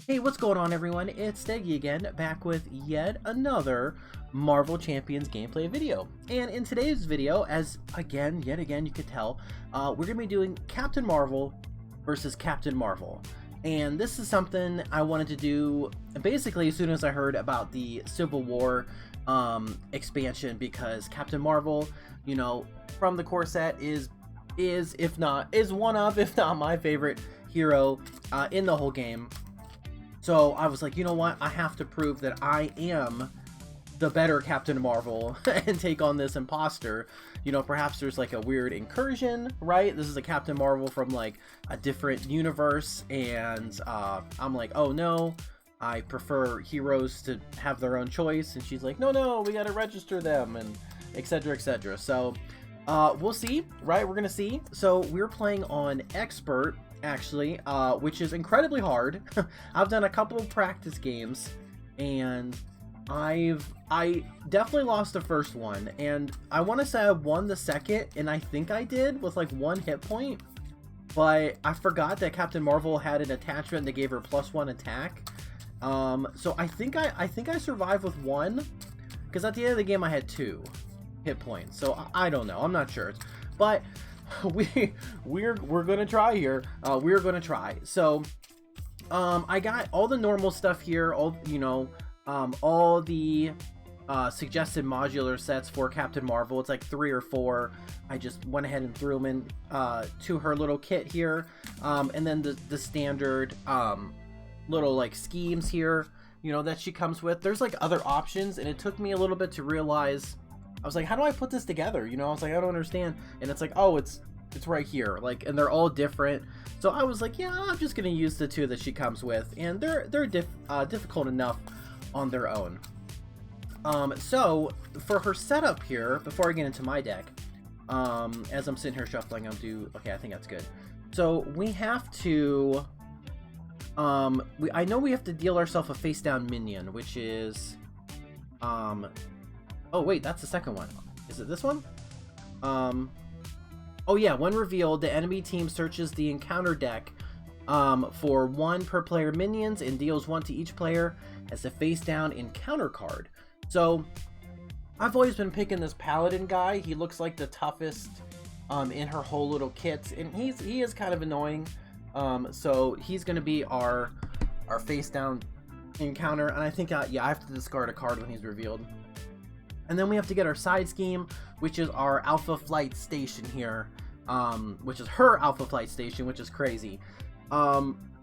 Hey, what's going on everyone? It's Steggy again, back with yet another Marvel Champions gameplay video. And in today's video, yet again, you could tell, we're going to be doing Captain Marvel versus Captain Marvel. And this is something I wanted to do basically as soon as I heard about the Civil War expansion, because Captain Marvel, you know, from the core set is one of, if not my favorite hero in the whole game. So I was like, you know what? I have to prove that I am the better Captain Marvel and take on this imposter. You know, perhaps there's like a weird incursion, right? This is a Captain Marvel from like a different universe, and I'm like, oh no, I prefer heroes to have their own choice. And she's like, no, we gotta register them, and etc, etc. So we'll see, right? We're gonna see. So we're playing on Expert, actually, which is incredibly hard. I've done a couple of practice games, and I definitely lost the first one, and I want to say I won the second, and I think I did with like 1 hit point, but I forgot that Captain Marvel had an attachment that gave her +1 attack. So I think I survived with 1, because at the end of the game I had 2 hit points. So I don't know, I'm not sure, but we're gonna try here. We're gonna try. So I got all the normal stuff here, all the suggested modular sets for Captain Marvel. It's like 3 or 4. I just went ahead and threw them in to her little kit here, and then the standard little like schemes here, you know, that she comes with. There's like other options, and it took me a little bit to realize. I was like, how do I put this together? You know, I was like, I don't understand. And it's like, oh, it's right here. Like, and they're all different. So I was like, yeah, I'm just gonna use the 2 that she comes with, and they're difficult enough on their own. So for her setup here, before I get into my deck, as I'm sitting here shuffling, okay, I think that's good. So we have to, I know we have to deal ourselves a face down minion, which is, oh wait, that's the second one. Is it this one? Oh yeah, when revealed, the enemy team searches the encounter deck for 1 per player minions and deals 1 to each player as a face down encounter card. So I've always been picking this paladin guy. He looks like the toughest in her whole little kit, and he is kind of annoying. So he's gonna be our face down encounter, and I think yeah, I have to discard a card when he's revealed. And then we have to get our side scheme, which is our Alpha Flight Station here, which is her Alpha Flight Station, which is crazy.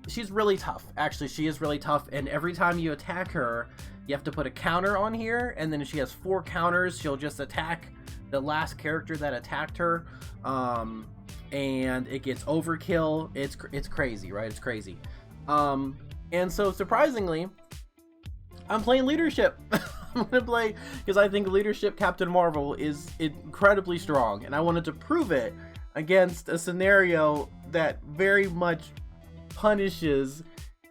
She's really tough. Actually, she is really tough, and every time you attack her, you have to put a counter on here, and then if she has 4 counters, she'll just attack the last character that attacked her, and it gets overkill. It's crazy, right? It's crazy. And so surprisingly, I'm playing leadership. I'm gonna play because I think leadership Captain Marvel is incredibly strong, and I wanted to prove it against a scenario that very much punishes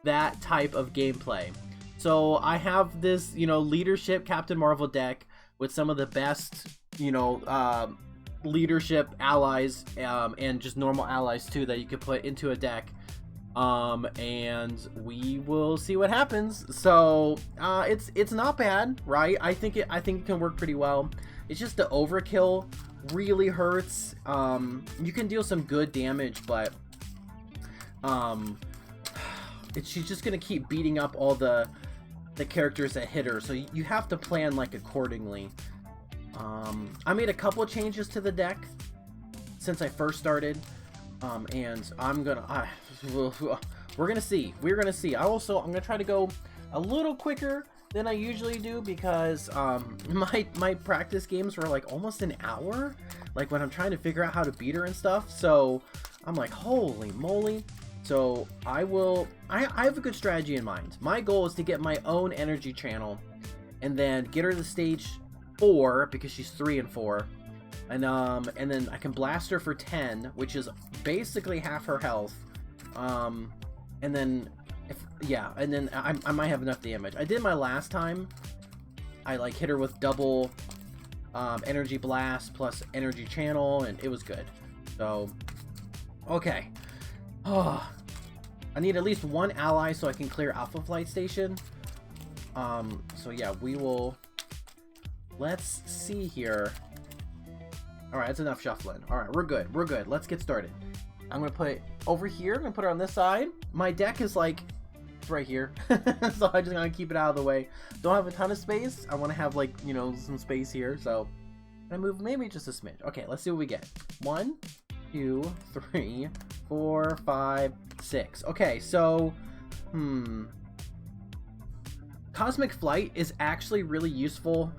that type of gameplay. So I have this, you know, leadership Captain Marvel deck with some of the best, you know, leadership allies, and just normal allies too that you could put into a deck. And we will see what happens. So it's not bad, right? I think it can work pretty well. It's just the overkill really hurts. You can deal some good damage, but she's just gonna keep beating up all the characters that hit her, so you have to plan like accordingly. I made a couple changes to the deck since I first started, and we're gonna see. I'm gonna try to go a little quicker than I usually do, because my practice games were like almost an hour, like when I'm trying to figure out how to beat her and stuff. So I'm like, holy moly. So I have a good strategy in mind. My goal is to get my own energy channel, and then get her to stage 4, because she's 3 and 4, and then I can blast her for 10, which is basically half her health. And then I might have enough damage. I did my last time. I like hit her with double energy blast plus energy channel, and it was good. So okay. Oh, I need at least one ally so I can clear Alpha Flight Station. So yeah, we will... Let's see here. Alright, that's enough shuffling. Alright, we're good. We're good. Let's get started. I'm going to put it over here. I'm going to put it on this side. My deck is like... It's right here. So I'm just going to keep it out of the way. Don't have a ton of space. I want to have, like, you know, some space here. So I move maybe just a smidge. Okay, let's see what we get. 1, 2, 3, 4, 5, 6. Okay, so... Cosmic Flight is actually really useful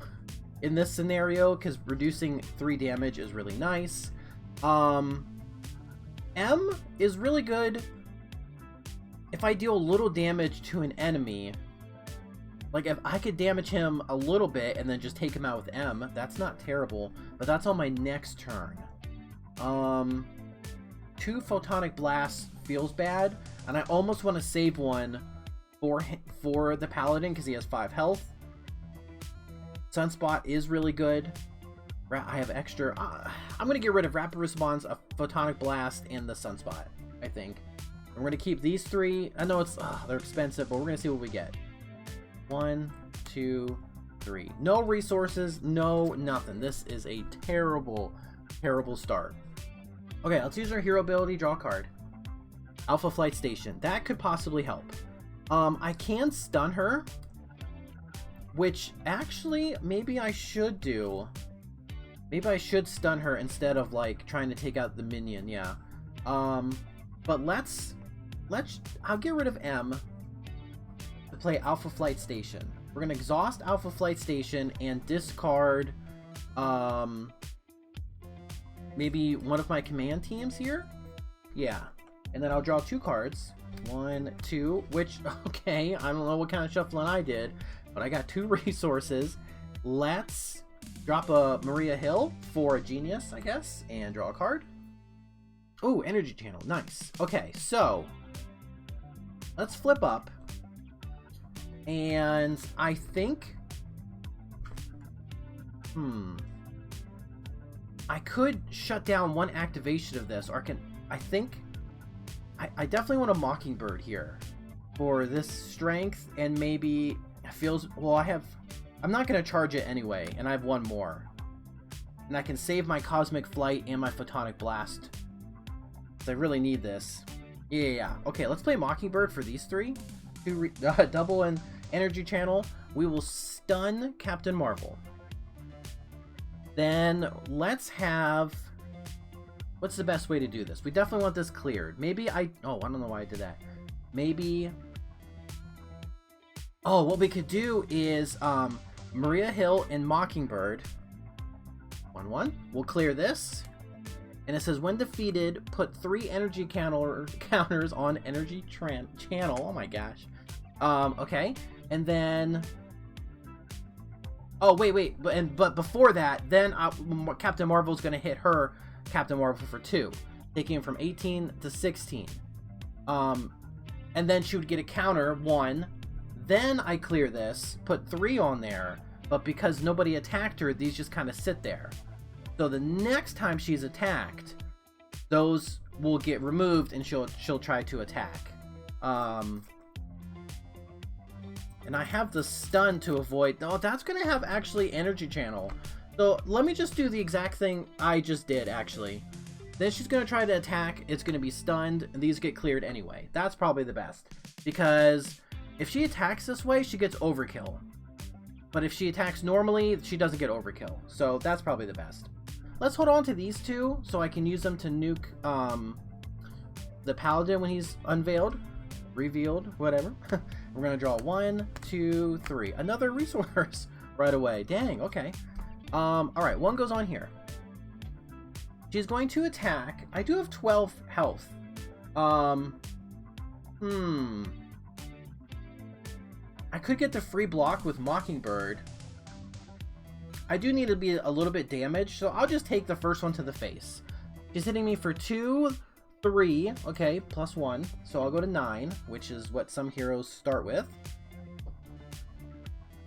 in this scenario because reducing 3 damage is really nice. M is really good if I deal little damage to an enemy. Like, if I could damage him a little bit and then just take him out with M, that's not terrible, but that's on my next turn. 2 Photonic Blasts feels bad, and I almost want to save one for the Paladin because he has 5 health. Sunspot is really good. I have extra... I'm going to get rid of Rapid Response, a Photonic Blast, and the Sunspot, I think. We're going to keep these 3. I know it's they're expensive, but we're going to see what we get. 1, 2, 3. No resources, no nothing. This is a terrible, terrible start. Okay, let's use our hero ability, draw a card. Alpha Flight Station. That could possibly help. I can stun her, which actually maybe I should do. Maybe I should stun her instead of like trying to take out the minion, yeah. But let's I'll get rid of M to play Alpha Flight Station. We're gonna exhaust Alpha Flight Station and discard maybe one of my command teams here. Yeah, and then I'll draw 2 cards. 1, 2, which, okay, I don't know what kind of shuffling I did, but I got 2 resources. Let's drop a Maria Hill for a genius, I guess, and draw a card. Ooh, energy channel, nice. Okay, so let's flip up, and I think, I could shut down one activation of this, or I think, I definitely want a Mockingbird here for this strength, and maybe it feels, well, I'm not going to charge it anyway, and I have 1 more. And I can save my Cosmic Flight and my Photonic Blast. I really need this. Yeah. Okay, let's play Mockingbird for these 3. Double and energy channel. We will stun Captain Marvel. Then let's have... What's the best way to do this? We definitely want this cleared. Maybe I don't know why I did that. Maybe... Oh, what we could do is Maria Hill and Mockingbird. 1/1. We'll clear this. And it says, when defeated, put 3 energy counters on energy channel. Oh my gosh. Okay. And then... Oh, wait. But before that, then Captain Marvel's going to hit her Captain Marvel for 2, taking him from 18 to 16. And then she would get a counter, 1. Then I clear this, put 3 on there, but because nobody attacked her, these just kind of sit there. So the next time she's attacked, those will get removed and she'll try to attack. And I have the stun to avoid. Oh, that's going to have actually energy channel. So let me just do the exact thing I just did, actually. Then she's going to try to attack. It's going to be stunned, and these get cleared anyway. That's probably the best. Because if she attacks this way, she gets overkill. But if she attacks normally, she doesn't get overkill. So that's probably the best. Let's hold on to these 2 so I can use them to nuke the Paladin when he's unveiled. Revealed, whatever. We're going to draw 1, 2, 3. Another resource right away. Dang, okay. Alright, 1 goes on here. She's going to attack. I do have 12 health. I could get the free block with Mockingbird. I do need to be a little bit damaged, so I'll just take the first one to the face. She's hitting me for 2, 3. Okay, plus 1. So I'll go to 9, which is what some heroes start with.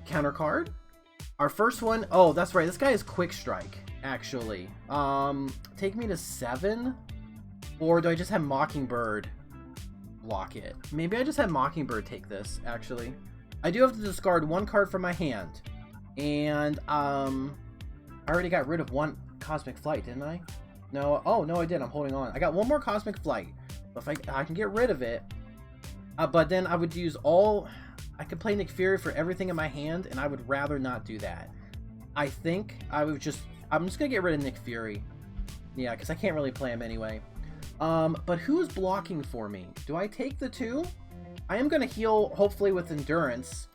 Counter card. Our first one, oh, that's right. This guy is Quick Strike, actually. Take me to 7? Or do I just have Mockingbird block it. Maybe I just had Mockingbird take this, actually. I do have to discard one card from my hand. And, I already got rid of one Cosmic Flight, didn't I? No, oh, no I did, I'm holding on. I got one more Cosmic Flight. So if I can get rid of it, but then I would use all... I could play Nick Fury for everything in my hand, and I would rather not do that. I think I would just... I'm just going to get rid of Nick Fury. Yeah, because I can't really play him anyway. But who's blocking for me? Do I take the 2? I am going to heal, hopefully, with Endurance.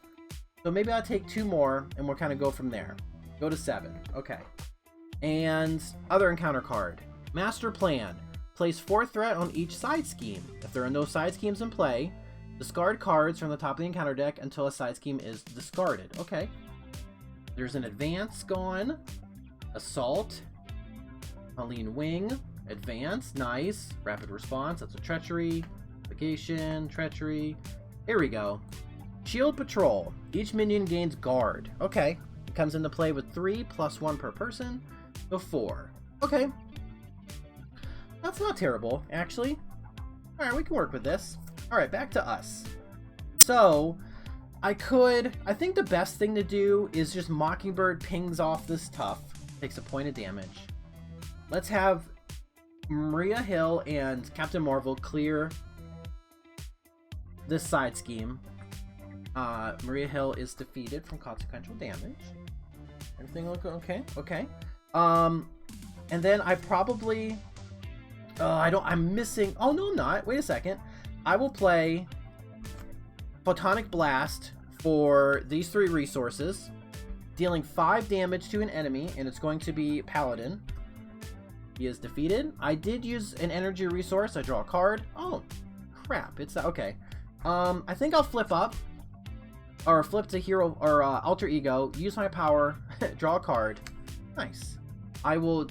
So maybe I'll take 2 more, and we'll kind of go from there. Go to 7. Okay. And other encounter card. Master Plan. Place 4 threat on each side scheme. If there are no side schemes in play, discard cards from the top of the encounter deck until a side scheme is discarded. Okay. There's an Advance gone. Assault. Helene Wing. Advance. Nice. Rapid Response. That's a Treachery. Vacation. Treachery. Here we go. Shield Patrol. Each minion gains Guard. Okay. It comes into play with 3 plus 1 per person. So 4. Okay. That's not terrible, actually. Alright, we can work with this. Alright, back to us. So, I think the best thing to do is just Mockingbird pings off this Tough. Takes a point of damage. Let's have Maria Hill and Captain Marvel clear this side scheme. Maria Hill is defeated from consequential damage. Everything look okay? Okay. And then I probably... I'm missing... Oh, no, I'm not. Wait a second. I will play Photonic Blast for these 3 resources, dealing 5 damage to an enemy, and it's going to be Paladin. He is defeated. I did use an energy resource. I draw a card. Oh, crap. It's... Okay. I think I'll flip up. Or flip to Hero... Or Alter Ego. Use my power. Draw a card. Nice. I will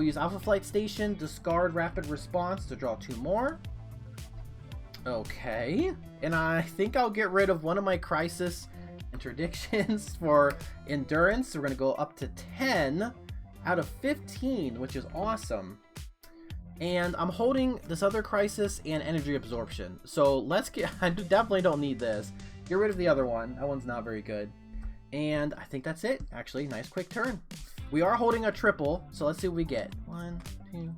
use Alpha Flight Station, discard Rapid Response to draw 2 more. Okay. And I think I'll get rid of one of my Crisis Interdictions for Endurance. So we're going to go up to 10 out of 15, which is awesome. And I'm holding this other Crisis and Energy Absorption. So let's get... I definitely don't need this. Get rid of the other one. That one's not very good. And I think that's it. Actually, nice quick turn. We are holding a triple, so let's see what we get. 1, 2,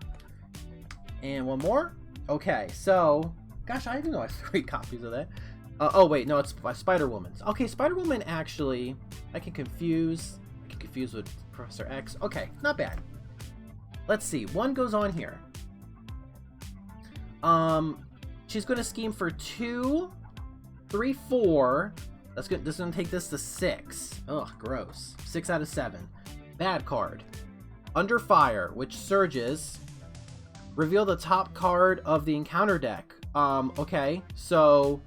and 1 more. Okay, so... Gosh, I didn't know I have 3 copies of that. Oh, wait, no, it's Spider-Woman's. Okay, Spider-Woman, actually, I can confuse with Professor X. Okay, not bad. Let's see. 1 goes on here. She's going to scheme for 2, 3, 4. This is going to take this to 6. Ugh, gross. 6 out of 7. Bad card. Under Fire, which surges. Reveal the top card of the encounter deck. Okay, so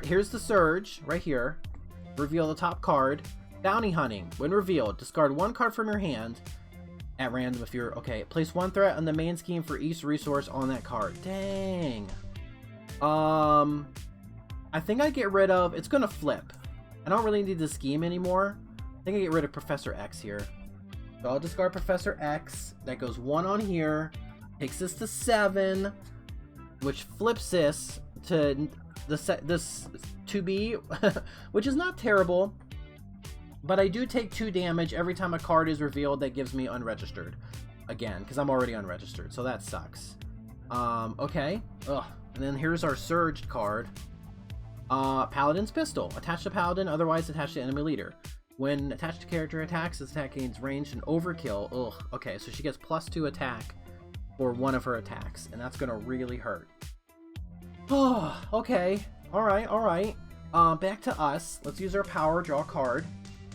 here's the surge right here. Reveal the top card. Bounty Hunting. When revealed, discard 1 card from your hand at random if you're... Okay, place 1 threat on the main scheme for each resource on that card. Dang. I think I get rid of... It's gonna flip. I don't really need the scheme anymore. I think I get rid of Professor X here. So I'll discard Professor X. That goes 1 on here. Takes this to 7. Which flips this to this 2B. Which is not terrible. But I do take 2 damage every time a card is revealed that gives me unregistered. Again, because I'm already unregistered. So that sucks. Okay. Ugh. And then here's our surged card. Paladin's Pistol. Attached to Paladin, otherwise attached to enemy leader. When attached to character attacks, this attack gains ranged and overkill. Ugh. Okay, so she gets +2 attack for one of her attacks, and that's gonna really hurt. Oh, okay. Alright, alright. Back to us. Let's use our power, draw a card.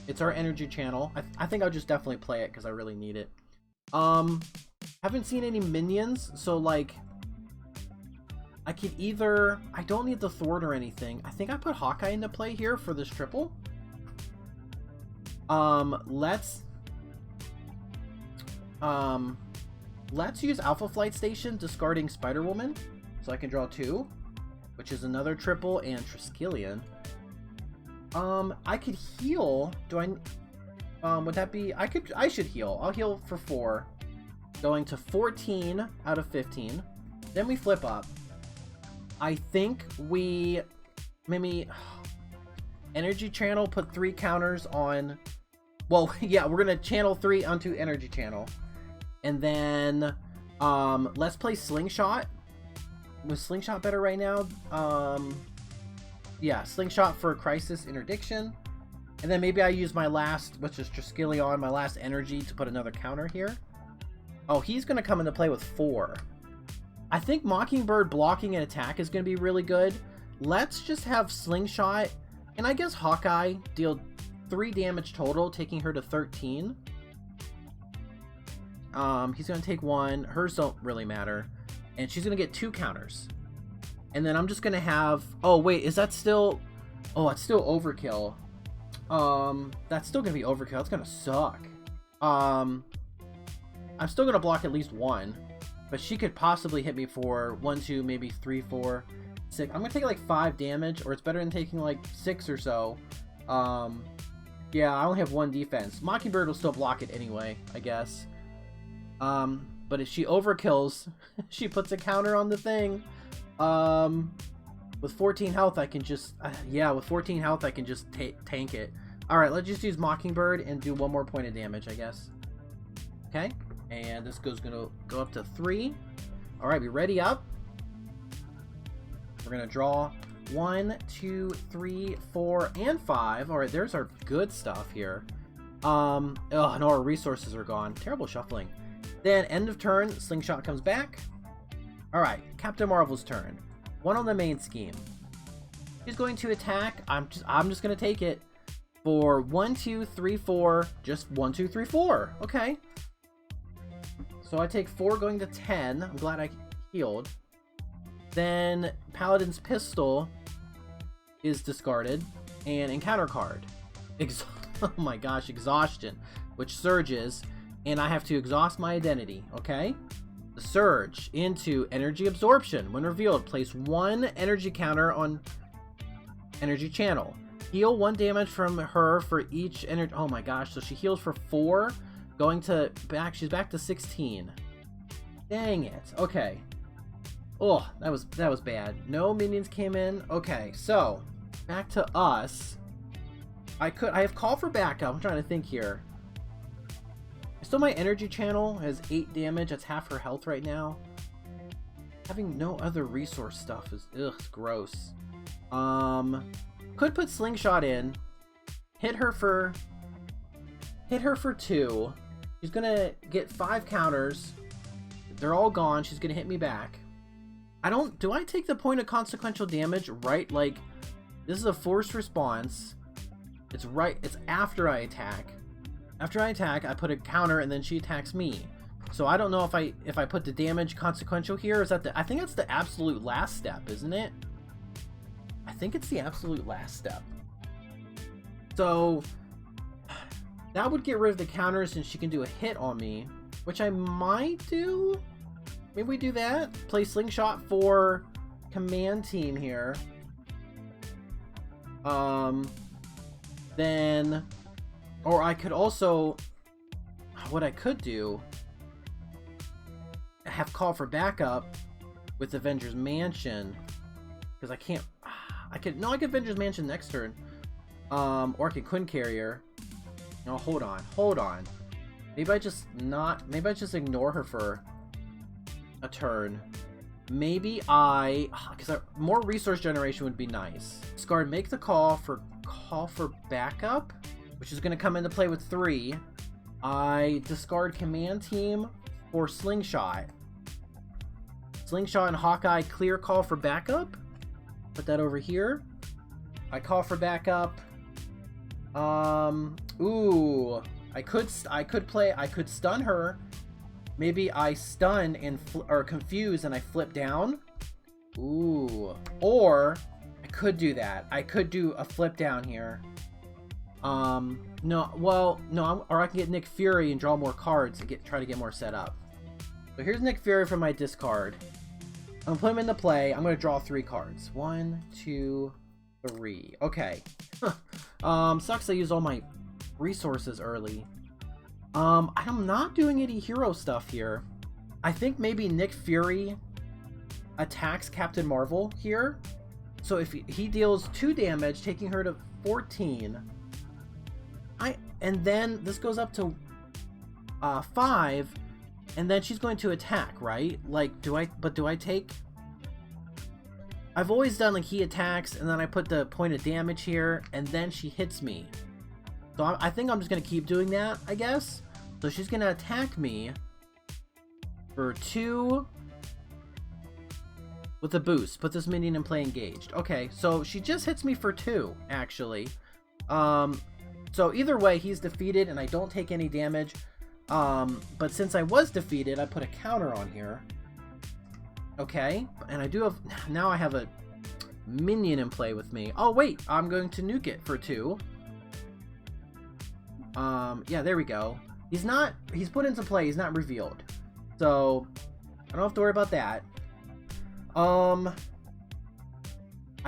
It's our energy channel. I think I'll just definitely play it because I really need it. Haven't seen any minions, so like... I could either... I don't need the thwart or anything. I think I put Hawkeye into play here for this triple. Let's use Alpha Flight Station, discarding Spider-Woman, so I can draw 2, which is another triple, and Triskelion. I could heal. Do I... would that be... I should heal. I'll heal for 4. Going to 14 out of 15. Then we flip up. I think we maybe energy channel, put 3 counters on. Well, yeah, we're gonna channel 3 onto energy channel, and then let's play slingshot. Was slingshot better right now? Yeah, slingshot for crisis interdiction, and then maybe I use my last, which is Triskelion, my last energy to put another counter here. Oh, he's gonna come into play with 4. I think Mockingbird blocking an attack is gonna be really good. Let's just have slingshot, and I guess Hawkeye deal 3 damage total, taking her to 13. He's gonna take 1. Hers don't really matter, and she's gonna get 2 counters. And then I'm just gonna have. Oh wait, is that still? Oh, it's still overkill. That's still gonna be overkill. That's gonna suck. I'm still gonna block at least 1, but she could possibly hit me for 1, 2, maybe 3, 4, 6. I'm gonna take like 5 damage, or it's better than taking like 6 or so. Yeah, I only have 1 defense. Mockingbird will still block it anyway, I guess. But if she overkills, she puts a counter on the thing. With 14 health, I can just, yeah, with 14 health, I can just tank it. Alright, let's just use Mockingbird and do 1 more point of damage, I guess. Okay, and this gonna go up to 3. Alright, we ready up. We're gonna draw 1, 2, 3, 4, and 5. Alright, there's our good stuff here. Oh, no, our resources are gone. Terrible shuffling. Then, end of turn, Slingshot comes back. Alright, Captain Marvel's turn. 1 on the main scheme. She's going to attack. I'm just gonna take it for 1, 2, 3, 4. Just 1, 2, 3, 4. Okay. So I take 4 going to 10. I'm glad I healed. Then Paladin's Pistol is discarded. And encounter card. Oh my gosh, Exhaustion, which surges. And I have to exhaust my identity. Okay. The surge into energy absorption. When revealed, place 1 energy counter on energy channel. Heal 1 damage from her for each energy. Oh my gosh, so she heals for 4, going to back. She's back to 16. Dang it. Okay. Oh, that was bad. No minions came in. Okay, so back to us. I have call for backup. I'm trying to think here. Still, my energy channel has 8 damage. That's half her health right now. Having no other resource stuff is it's gross. Could put slingshot in. Hit her for 2. She's gonna get 5 counters. They're all gone. She's gonna hit me back. Do I take the point of consequential damage right? Like, this is a forced response. It's after I attack. After I attack, I put a counter, and then she attacks me. So I don't know if I put the damage consequential here. Is that I think that's the absolute last step, isn't it? I think it's the absolute last step. So that would get rid of the counters, and she can do a hit on me, which I might do. Maybe we do that. Play slingshot for command team here. Then. Or I could also, what I could do, have call for backup with Avengers Mansion, because I can't, I could Avengers Mansion next turn, or I could Quinn Carrier. No, hold on. Maybe I just ignore her for a turn. Maybe because more resource generation would be nice. Discard, make the call for backup, which is going to come into play with 3. I discard command team for slingshot. Slingshot and Hawkeye clear call for backup. Put that over here. I call for backup. Ooh, I could stun her. Maybe I stun or confuse and I flip down. Ooh, or I could do that. I could do a flip down here. No, or I can get Nick Fury and draw more cards and try to get more set up. So here's Nick Fury from my discard. I'm gonna put him into play. I'm gonna draw 3 cards. 1, 2, 3. Okay. Sucks I used all my resources early. I'm not doing any hero stuff here. I think maybe Nick Fury. attacks Captain Marvel here. So if he deals 2 damage, taking her to 14, and then this goes up to 5, and then she's going to attack, right? Like, do I take? I've always done like he attacks, and then I put the point of damage here, and then she hits me. So I think I'm just gonna keep doing that, I guess. So she's gonna attack me for 2 with a boost. Put this minion in play engaged. Okay, so she just hits me for 2, actually. So either way, he's defeated, and I don't take any damage. But since I was defeated, I put a counter on here. Okay, and I do have... Now I have a minion in play with me. Oh, wait, I'm going to nuke it for 2. Yeah, there we go. He's put into play, he's not revealed. So, I don't have to worry about that. I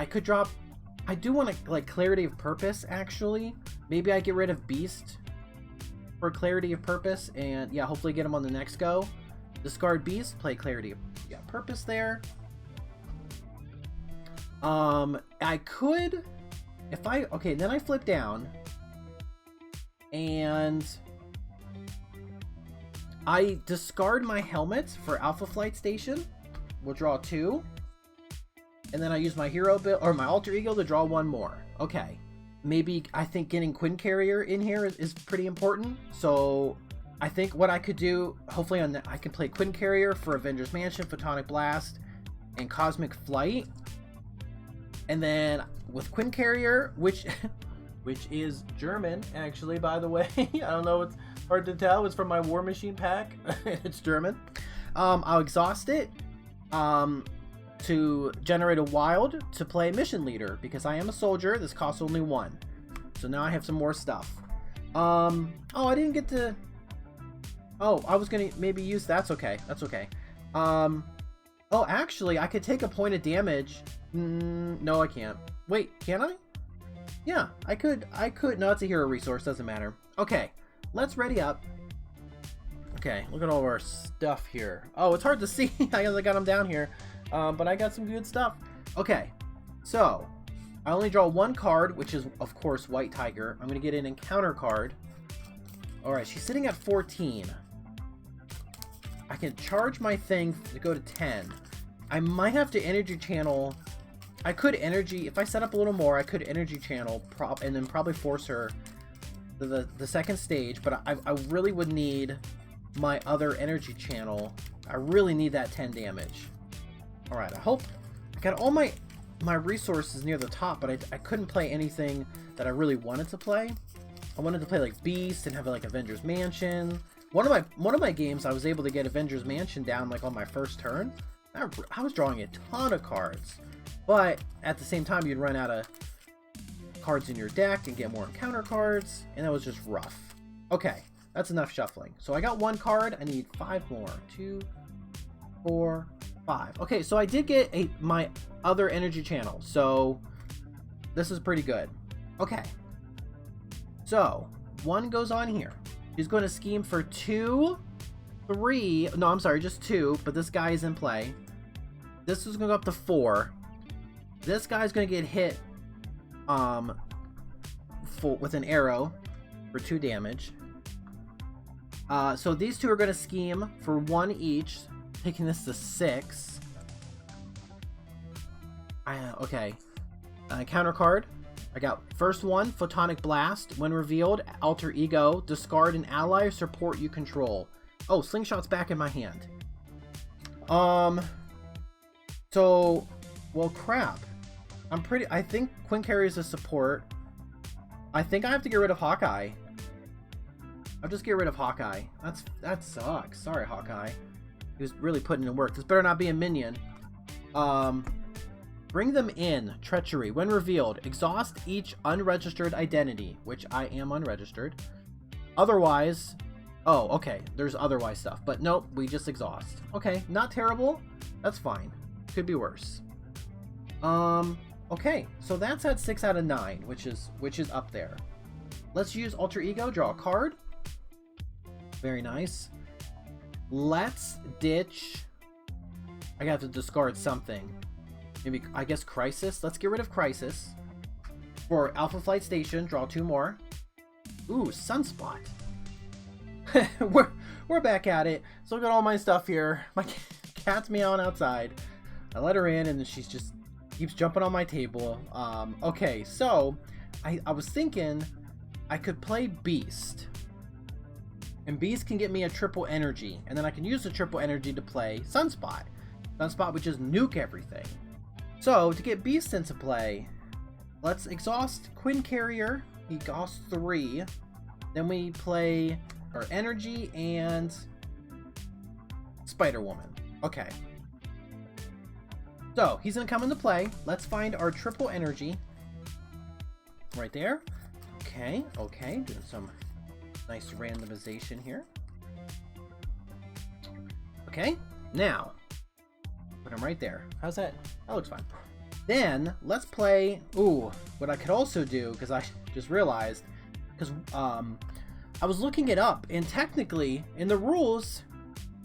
could drop... I do want to, like, Clarity of Purpose, actually. Maybe I get rid of Beast for Clarity of Purpose, and yeah, hopefully get him on the next go. Discard Beast, play Clarity of Purpose there. I could... Okay, then I flip down, and I discard my helmet for Alpha Flight Station. We'll draw 2. And then I use my hero build, or my alter ego, to draw 1 more. Okay. Maybe I think getting Quinn Carrier in here is pretty important. So I think what I could do, hopefully I can play Quinn Carrier for Avengers Mansion, Photonic Blast, and Cosmic Flight. And then with Quinn Carrier, which is German, actually, by the way. I don't know, it's hard to tell. It's from my War Machine pack. It's German. I'll exhaust it to generate a wild to play Mission Leader, because I am a soldier. This costs only 1. So now I have some more stuff. Oh, I didn't get to... Oh, I was gonna maybe use... That's okay. That's okay. Oh, actually, I could take a point of damage. No, I can't. Wait, can I? Yeah, I could. No, it's a hero resource. Doesn't matter. Okay, let's ready up. Okay, look at all of our stuff here. Oh, it's hard to see. I got them down here. But I got some good stuff. Okay, so I only draw 1 card, which is, of course, White Tiger. I'm going to get an encounter card. Alright, she's sitting at 14. I can charge my thing to go to 10. I might have to energy channel... I could energy... If I set up a little more, I could energy channel and then probably force her to the second stage. But I really would need my other energy channel. I really need that 10 damage. Alright, I hope... I got all my resources near the top, but I couldn't play anything that I really wanted to play. I wanted to play like Beast and have like Avengers Mansion. One of my games, I was able to get Avengers Mansion down like on my first turn. I was drawing a ton of cards, but at the same time, you'd run out of cards in your deck and get more encounter cards, and that was just rough. Okay, that's enough shuffling. So I got 1 card. I need 5 more. 2, 4, 5. Okay, so I did get my other energy channel, so this is pretty good. Okay, so 1 goes on here. She's going to scheme for 2, 3. No, I'm sorry, just 2, but this guy is in play. This is going to go up to 4. This guy's going to get hit with an arrow for 2 damage. So these 2 are going to scheme for 1 each, taking this to 6. Okay. Counter card. I got first one, Photonic Blast. When revealed, alter ego. Discard an ally or support you control. Oh, Slingshot's back in my hand. So, well, crap. I think Quinn Carrier's a support. I think I have to get rid of Hawkeye. I'll just get rid of Hawkeye. That sucks. Sorry, Hawkeye. He was really putting in work. This better not be a minion. Bring them in. Treachery. When revealed, exhaust each unregistered identity, which I am unregistered. Otherwise... Oh, okay. There's otherwise stuff. But nope, we just exhaust. Okay, not terrible. That's fine. Could be worse. Okay, so that's at 6 out of 9, which is up there. Let's use Alter Ego, draw a card. Very nice. Let's ditch I have to discard something. Maybe, I guess, Crisis. Let's get rid of Crisis. For Alpha Flight Station, draw 2 more. Ooh, Sunspot. we're back at it. So look at all my stuff here. My cat's meowing outside. I let her in, and then she's just keeps jumping on my table. Okay, so I was thinking I could play Beast. And Beast can get me a triple energy, and then I can use the triple energy to play Sunspot. Sunspot would just nuke everything. So, to get Beast into play, let's exhaust Quinn Carrier. He costs 3. Then we play our energy and Spider-Woman. Okay. So, he's going to come into play. Let's find our triple energy. Right there. Okay, doing some nice randomization here. Okay, now put him right there. How's that? That looks fine. Then let's play. Ooh, what I could also do, because I just realized, because I was looking it up, and technically in the rules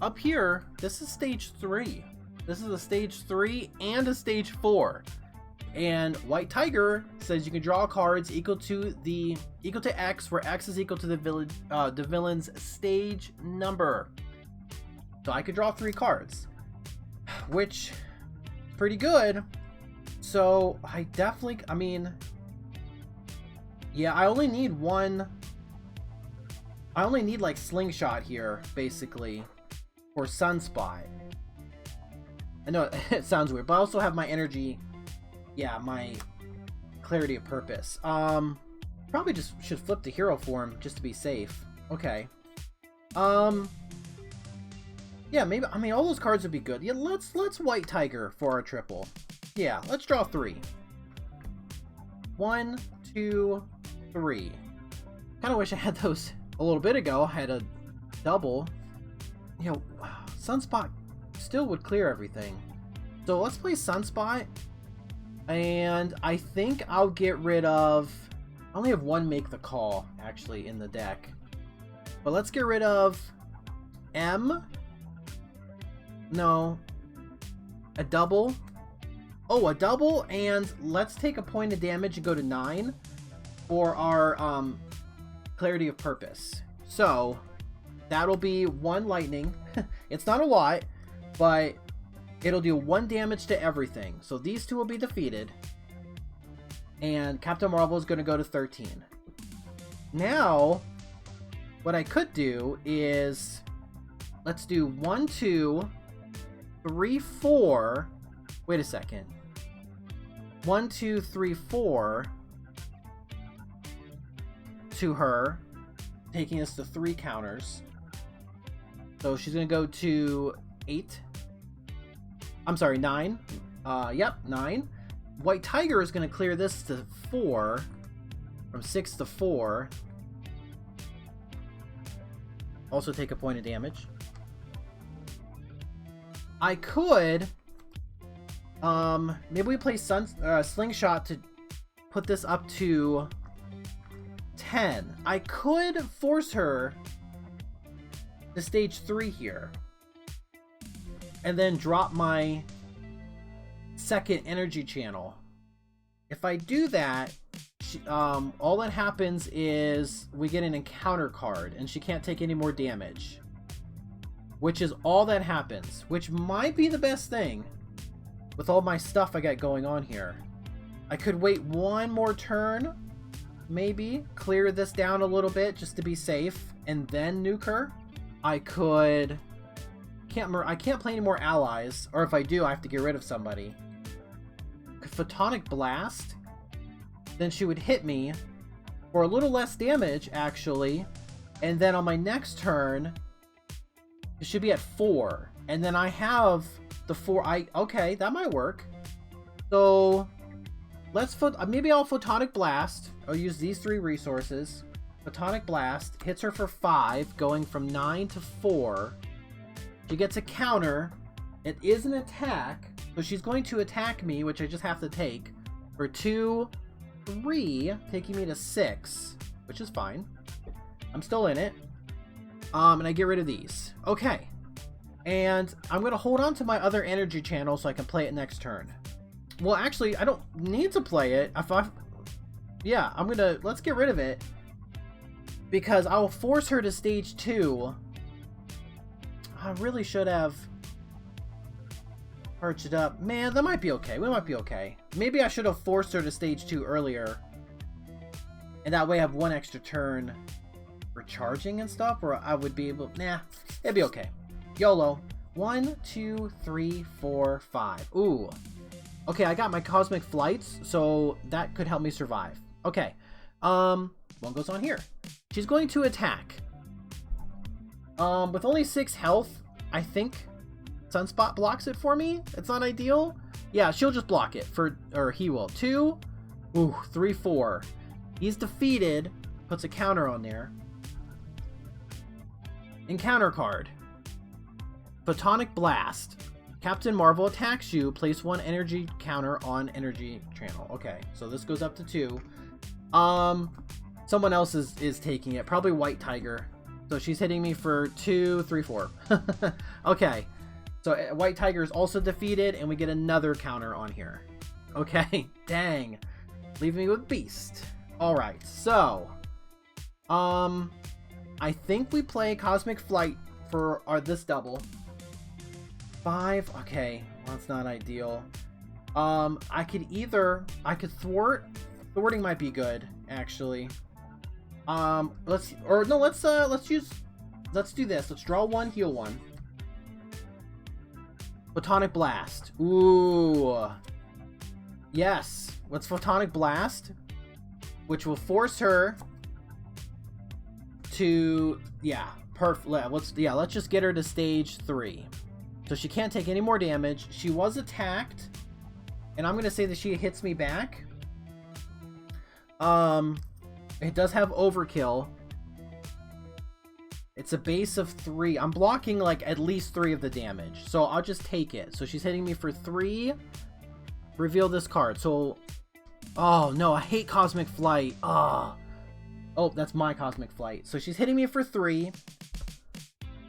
up here, this is stage 3. This is a stage 3 and a stage 4. And White Tiger says you can draw cards equal to X, where X is equal to the villain's stage number. So I could draw 3 cards, which is pretty good. So I definitely, I mean, yeah, I only need one. I only need like Slingshot here, basically, for Sunspot. I know it sounds weird, but I also have my energy. Yeah, my Clarity of Purpose. Probably just should flip the hero form just to be safe. Okay. Yeah, maybe, I mean, all those cards would be good. Yeah, let's White Tiger for our triple. Yeah, let's draw 3. 1, 2, 3. Kind of wish I had those a little bit ago. I had a double. You know, Sunspot still would clear everything. So let's play Sunspot. And I think I'll get rid of... I only have 1 Make the Call, actually, in the deck. But let's get rid of... M? No. A double? Oh, a double, and let's take a point of damage and go to 9 for our Clarity of Purpose. So, that'll be 1 lightning. It's not a lot, but... it'll do 1 damage to everything. So these 2 will be defeated. And Captain Marvel is going to go to 13. Now, what I could do is... let's do 1, 2, 3, 4... wait a second. 1, 2, 3, 4... to her. Taking us to 3 counters. So she's going to go to 8... I'm sorry, 9. Yep, 9. White Tiger is going to clear this to 4. From 6 to 4. Also take a point of damage. I could... maybe we play Slingshot to put this up to 10. I could force her to stage 3 here. And then drop my second energy channel. If I do that, all that happens is we get an encounter card, and she can't take any more damage. Which is all that happens. Which might be the best thing with all my stuff I got going on here. I could wait 1 more turn, maybe. Clear this down a little bit just to be safe, and then nuke her. I could... I can't play any more allies, or if I do, I have to get rid of somebody. Photonic Blast, then she would hit me for a little less damage, actually, and then on my next turn, it should be at 4, and then I have the 4. Okay, that might work. So let's maybe I'll Photonic Blast. I'll use these 3 resources. Photonic Blast hits her for 5, going from 9 to 4. She gets a counter. It is an attack, so she's going to attack me, which I just have to take, for 2, 3, taking me to 6, which is fine. I'm still in it. And I get rid of these. Okay. And I'm going to hold on to my other energy channel so I can play it next turn. Well, actually, I don't need to play it. Yeah, let's get rid of it. Because I will force her to stage 2. I really should have perched it up. Man, that might be okay. We might be okay. Maybe I should have forced her to stage 2 earlier. And that way I have one extra turn for charging and stuff. Or I would be able... Nah, it'd be okay. YOLO. 1, 2, 3, 4, 5. Ooh. Okay, I got my cosmic flights, so that could help me survive. Okay. One goes on here. She's going to attack. With only 6 health, I think Sunspot blocks it for me. It's not ideal. Yeah, she'll just block it or he will. 2. Ooh, 3, 4. He's defeated. Puts a counter on there. Encounter card. Photonic Blast. Captain Marvel attacks you. Place 1 energy counter on energy channel. Okay, so this goes up to 2. Someone else is taking it. Probably White Tiger. So she's hitting me for 2, 3, 4. Okay, so White Tiger is also defeated, and we get another counter on here. Okay, dang. Leaving me with Beast. Alright, so I think we play Cosmic Flight for this double. 5. Okay, well, that's not ideal. I could thwart. Thwarting might be good, actually. Let's do this. Let's draw 1, heal 1. Photonic Blast. Ooh. Yes. Let's Photonic Blast, which will force her to, yeah, perfect. Let's just get her to stage 3. So she can't take any more damage. She was attacked, and I'm gonna say that she hits me back. It does have overkill. It's a base of 3. I'm blocking like at least 3 of the damage, so I'll just take it. So she's hitting me for 3. Reveal this card. So, oh no, I hate Cosmic Flight. Oh, that's my Cosmic Flight. So she's hitting me for 3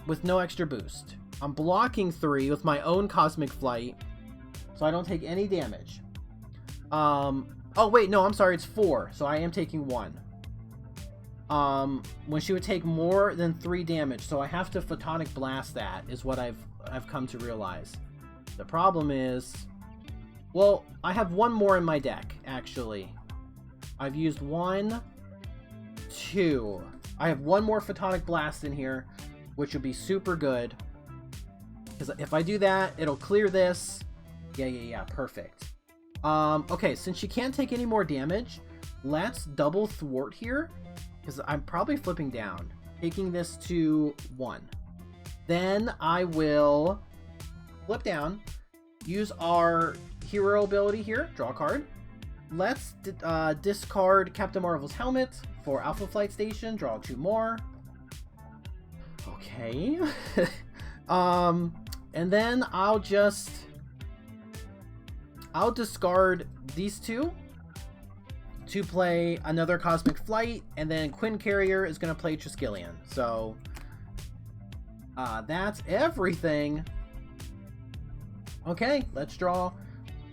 with no extra boost. I'm blocking 3 with my own Cosmic Flight, so I don't take any damage. Oh wait, no, I'm sorry, it's 4, so I am taking 1. When she would take more than 3 damage, so I have to Photonic Blast that, is what I've come to realize. The problem is, well, I have 1 more in my deck, actually. I've used 1, 2. I have 1 more Photonic Blast in here, which would be super good. Because if I do that, it'll clear this. Yeah, perfect. Okay, since she can't take any more damage, let's double thwart here. Because I'm probably flipping down. Taking this to 1. Then I will flip down. Use our hero ability here. Draw a card. Let's discard Captain Marvel's helmet for Alpha Flight Station. Draw 2 more. Okay. And then I'll discard these 2 to play another Cosmic Flight, and then Quinn Carrier is going to play Triskelion. So that's everything. Okay, let's draw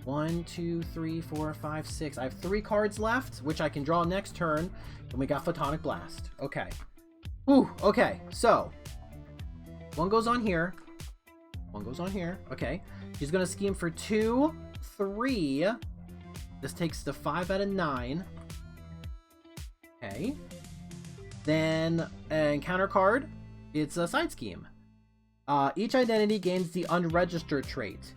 1, 2, 3, 4, 5, 6. I have 3 cards left, which I can draw next turn, and we got Photonic Blast. Okay. Ooh, okay, so 1 goes on here. 1 goes on here. Okay. She's going to scheme for 2, 3. This takes the 5 out of 9. Okay. Then, encounter card. It's a side scheme. Each identity gains the unregistered trait.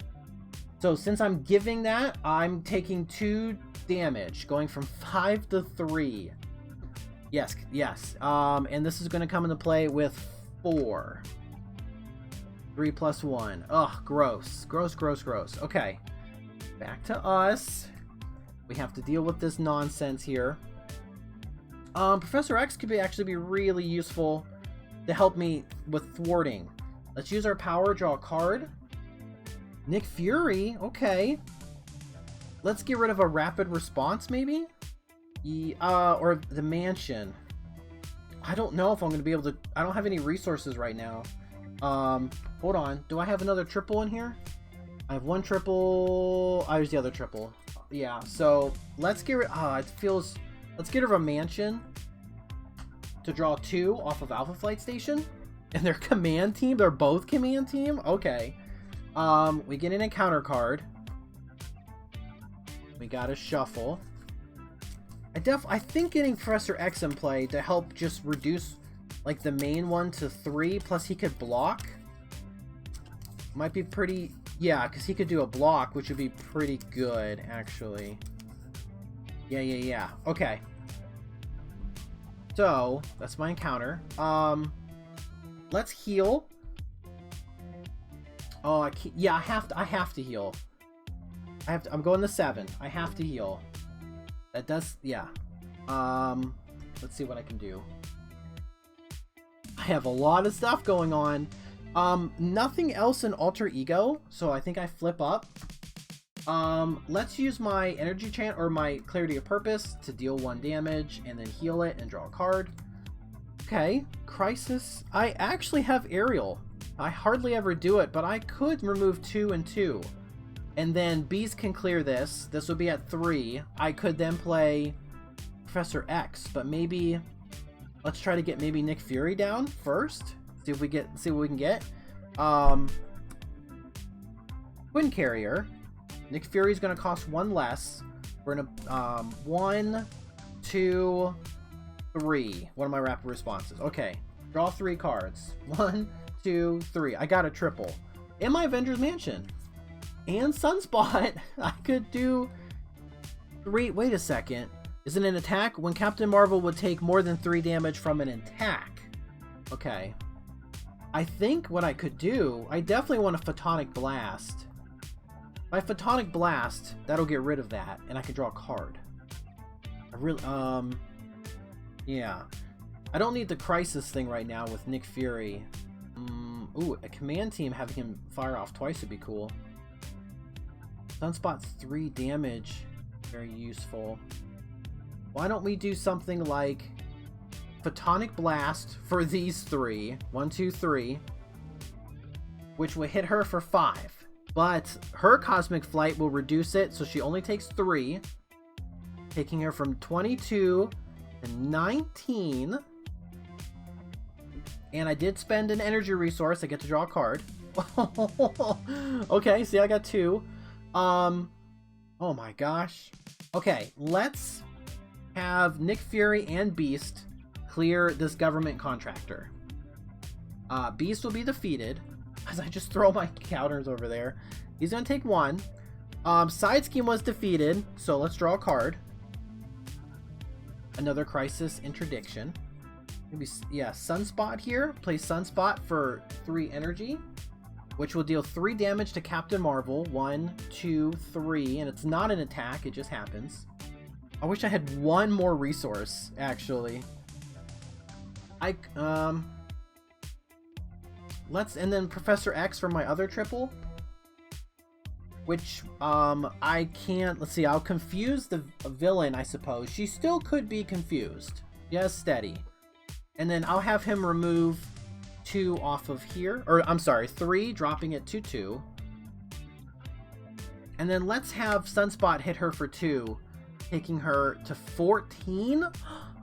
So since I'm giving that, I'm taking 2 damage, going from 5 to 3. Yes. And this is going to come into play with 4. 3 plus 1. Ugh, gross. Gross. Okay. Back to us. We have to deal with this nonsense here. Professor X could actually be really useful to help me with thwarting. Let's use our power, draw a card. Nick Fury, okay. Let's get rid of a rapid response, maybe? Or the mansion. I don't know if I'm going to be able to... I don't have any resources right now. Hold on. Do I have another triple in here? I have one triple. Oh, here's the other triple. Yeah, so let's get rid... Let's get rid of a mansion to draw 2 off of Alpha Flight Station. And their command team? They're both command team? Okay. We get an encounter card. We got a shuffle. I think getting Professor X in play to help just reduce like the main one to 3, plus he could block. Might be pretty... Yeah, because he could do a block, which would be pretty good, actually. Yeah. Okay. So, that's my encounter. Let's heal. Oh, I can't... Yeah, I have to heal. I'm going to 7. I have to heal. That does... Yeah. Let's see what I can do. I have a lot of stuff going on. Nothing else in Alter Ego, so I think I flip up. Let's use my Energy Chant or my Clarity of Purpose to deal 1 damage and then heal it and draw a card. Okay, Crisis. I actually have Aerial. I hardly ever do it, but I could remove 2 and 2. And then Beast can clear this. This would be at 3. I could then play Professor X, but maybe... Let's try to get maybe Nick Fury down first. See what we can get. Twin Carrier. Nick Fury is going to cost 1 less. We're going to 1, 2, 3. What are my rapid responses? Okay, draw 3 cards. 1, 2, 3. I got a triple. In my Avengers Mansion. And Sunspot. I could do 3. Wait a second. Is it an attack? When Captain Marvel would take more than 3 damage from an attack. Okay. I think what I could do, I definitely want a Photonic Blast. My Photonic Blast, that'll get rid of that, and I can draw a card. I really, yeah. I don't need the Crisis thing right now with Nick Fury. Ooh, a command team having him fire off twice would be cool. Sunspot's 3 damage. Very useful. Why don't we do something like Photonic Blast for these 3. 1, 2, 3. Which will hit her for 5. But her Cosmic Flight will reduce it, so she only takes 3. Taking her from 22 to 19. And I did spend an energy resource. I get to draw a card. Okay, see, I got 2. Oh my gosh. Okay, let's have Nick Fury and Beast clear this government contractor. Beast will be defeated as I just throw my counters over there. He's gonna take 1. Side Scheme was defeated, so let's draw a card. Another Crisis Interdiction. Maybe, yeah, Sunspot here. Play Sunspot for 3 energy, which will deal 3 damage to Captain Marvel. 1, 2, 3, and it's not an attack, it just happens. I wish I had 1 more resource, actually. And then Professor X for my other triple. Which, I can't, let's see, I'll confuse the villain, I suppose. She still could be confused. Yes, steady. And then I'll have him remove 2 off of here. Or, I'm sorry, 3, dropping it to 2. And then let's have Sunspot hit her for 2. Taking her to 14?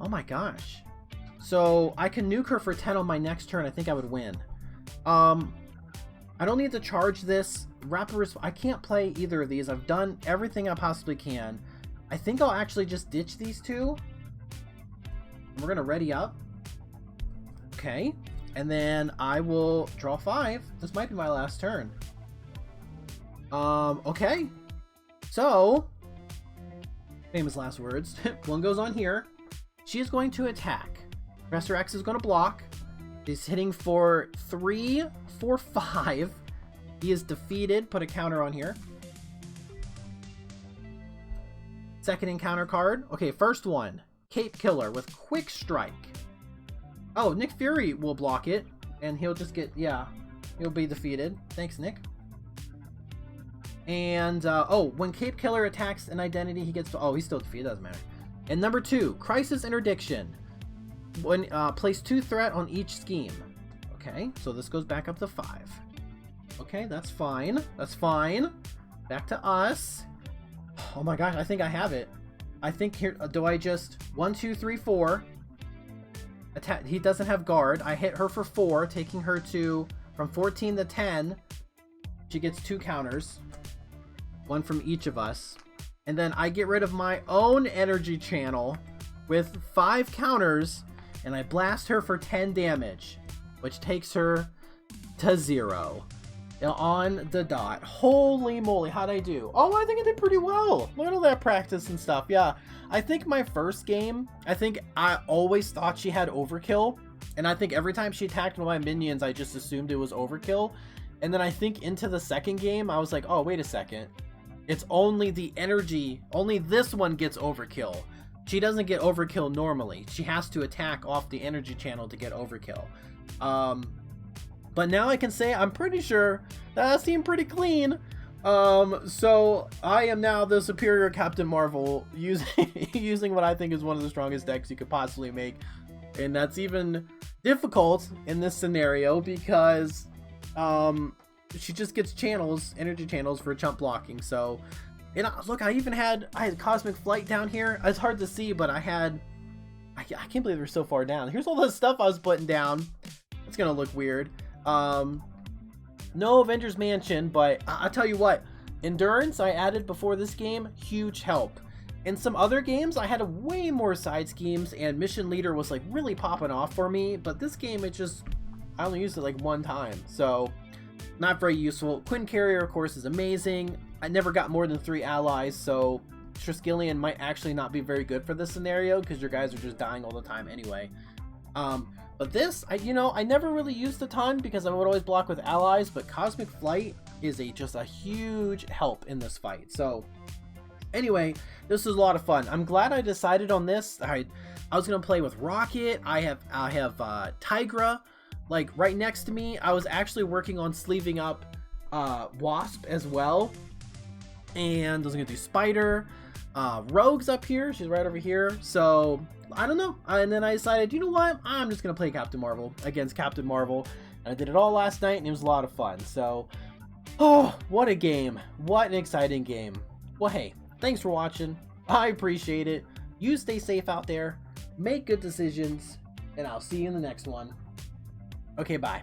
Oh my gosh. So I can nuke her for 10 on my next turn. I think I would win. I don't need to charge this. I can't play either of these. I've done everything I possibly can. I think I'll actually just ditch these 2. We're going to ready up. Okay. And then I will draw 5. This might be my last turn. Okay. So... famous last words. 1 goes on here. She is going to attack. Professor X is going to block. He's hitting for 3, 4, 5. He is defeated. Put a counter on here. Second encounter card. Okay, first one. Cape Killer with Quick Strike. Oh, Nick Fury will block it. And he'll just get, yeah. He'll be defeated. Thanks, Nick. And, when Cape Killer attacks an identity, he gets to... Oh, he's still defeated. Doesn't matter. And number 2, Crisis Interdiction. When, place 2 threat on each scheme. Okay, so this goes back up to 5. Okay, that's fine. That's fine. Back to us. Oh my gosh, I think I have it. I think here, do I just 1, 2, 3, 4? Attack. He doesn't have guard. I hit her for 4, taking her to from 14 to 10. She gets 2 counters, 1 from each of us, and then I get rid of my own energy channel with 5 counters, and I blast her for 10 damage, which takes her to 0 on the dot. Holy moly, how'd I do? Oh, I think I did pretty well. Look at all that practice and stuff. Yeah, I think my first game, I always thought she had overkill, and I think every time she attacked one of my minions, I just assumed it was overkill. And then I think into the second game, I was like, oh, wait a second. It's only the energy, only this one gets overkill. She doesn't get overkill normally. She has to attack off the energy channel to get overkill. But now I can say I'm pretty sure that seemed pretty clean. So I am now the superior Captain Marvel using what I think is one of the strongest decks you could possibly make. And that's even difficult in this scenario because she just gets channels, energy channels for chump blocking. So, and look, I had Cosmic Flight down here. It's hard to see, but I can't believe they're so far down. Here's all the stuff I was putting down. It's gonna look weird. No Avengers Mansion, but I'll tell you what, Endurance I added before this game, huge help. In some other games, I had way more side schemes, and Mission Leader was like really popping off for me, but this game, I only used it like 1 time, so not very useful. Quinn Carrier, of course, is amazing. I never got more than 3 allies, so Triskelion might actually not be very good for this scenario, because your guys are just dying all the time anyway. But this, I never really used a ton because I would always block with allies, but Cosmic Flight is just a huge help in this fight. So anyway, this was a lot of fun. I'm glad I decided on this. I was going to play with Rocket. I have Tigra like right next to me. I was actually working on sleeving up Wasp as well. And I was going to do Spider. Rogue's up here. She's right over here. So I don't know. And then I decided, you know what? I'm just going to play Captain Marvel against Captain Marvel. And I did it all last night, and it was a lot of fun. So, oh, what a game. What an exciting game. Well, hey, thanks for watching. I appreciate it. You stay safe out there. Make good decisions. And I'll see you in the next one. Okay, bye.